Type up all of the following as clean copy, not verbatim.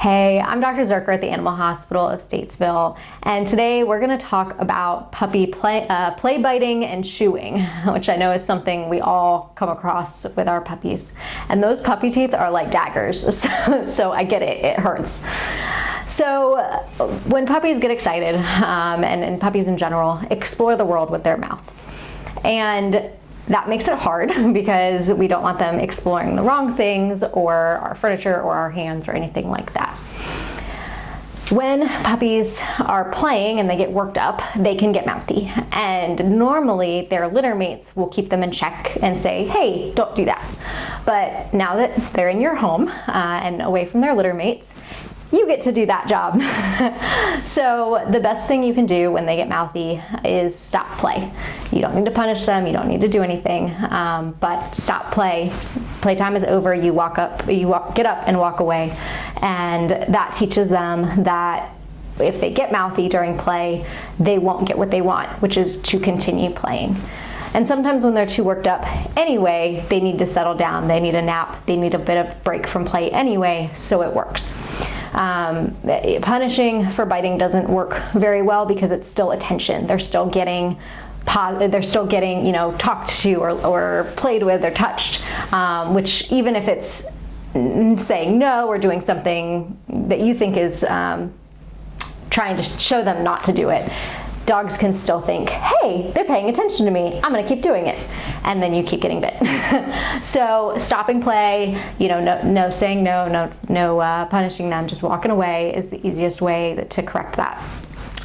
Hey, I'm Dr. Zuercher at the Animal Hospital of Statesville, and today we're going to talk about puppy play biting and chewing, which I know is something we all come across with our puppies. And those puppy teeth are like daggers, so I get it, it hurts. So when puppies get excited, and puppies in general, explore the world with their mouth. And that makes it hard because we don't want them exploring the wrong things or our furniture or our hands or anything like that. When puppies are playing and they get worked up, they can get mouthy. And normally their litter mates will keep them in check and say, hey, don't do that. But now that they're in your home and away from their litter mates, you get to do that job. So the best thing you can do when they get mouthy is stop play. You don't need to punish them, you don't need to do anything, but stop play. Playtime is over, you get up and walk away. And that teaches them that if they get mouthy during play, they won't get what they want, which is to continue playing. And sometimes when they're too worked up anyway, they need to settle down, they need a nap, they need a bit of break from play anyway, so it works. Punishing for biting doesn't work very well because it's still attention. They're still getting talked to or played with or touched, which even if it's saying no or doing something that you think is trying to show them not to do it, dogs can still think, hey, they're paying attention to me, I'm gonna keep doing it. And then you keep getting bit. So stopping play, no saying no punishing them, just walking away is the easiest way to correct that.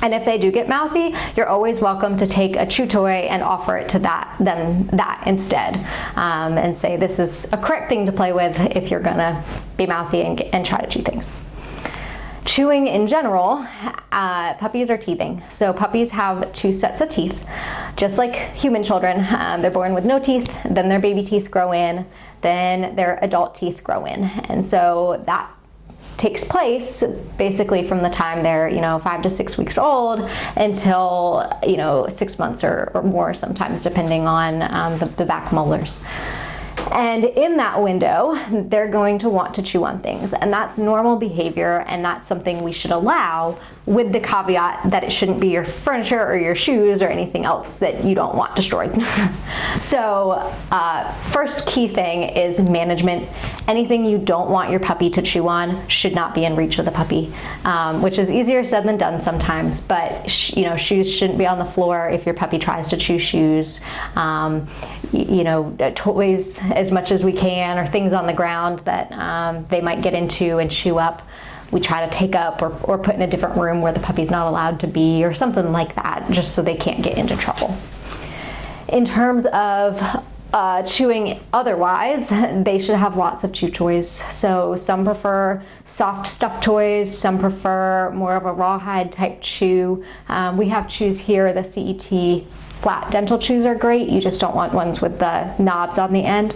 And if they do get mouthy, you're always welcome to take a chew toy and offer it to that instead, and say this is a correct thing to play with if you're gonna be mouthy and try to chew things. Chewing in general, puppies are teething. So puppies have two sets of teeth, just like human children. They're born with no teeth, then their baby teeth grow in, then their adult teeth grow in. And so that takes place basically from the time they're 5 to 6 weeks old until 6 months or more, sometimes depending on the back molars. And in that window, they're going to want to chew on things, and that's normal behavior, and that's something we should allow, with the caveat that it shouldn't be your furniture or your shoes or anything else that you don't want destroyed. So first key thing is management. Anything you don't want your puppy to chew on should not be in reach of the puppy, which is easier said than done sometimes, but shoes shouldn't be on the floor if your puppy tries to chew shoes. Toys as much as we can, or things on the ground that they might get into and chew up, we try to take up or put in a different room where the puppy's not allowed to be, or something like that, just so they can't get into trouble. In terms of chewing otherwise, they should have lots of chew toys. So some prefer soft stuffed toys, some prefer more of a rawhide type chew. We have chews here, the CET flat dental chews are great. You just don't want ones with the knobs on the end.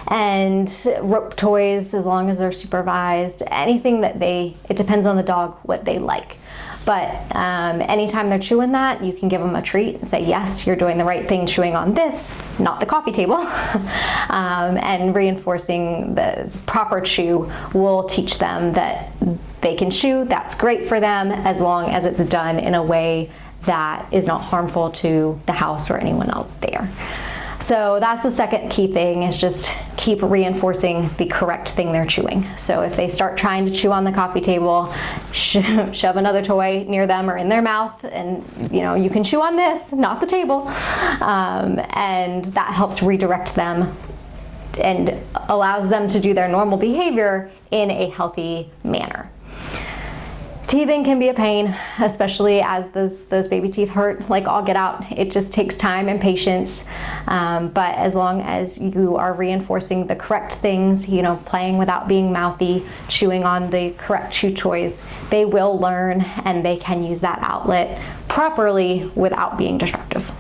And rope toys, as long as they're supervised, anything that it depends on the dog what they like. But anytime they're chewing that, you can give them a treat and say, yes, you're doing the right thing chewing on this, not the coffee table. And reinforcing the proper chew will teach them that they can chew. That's great for them, as long as it's done in a way that is not harmful to the house or anyone else there. So that's the second key thing, is just keep reinforcing the correct thing they're chewing. So if they start trying to chew on the coffee table, shove another toy near them or in their mouth, and you can chew on this, not the table. And that helps redirect them and allows them to do their normal behavior in a healthy manner. Teething can be a pain, especially as those baby teeth hurt like all get out. It just takes time and patience, but as long as you are reinforcing the correct things, playing without being mouthy, chewing on the correct chew toys, they will learn and they can use that outlet properly without being destructive.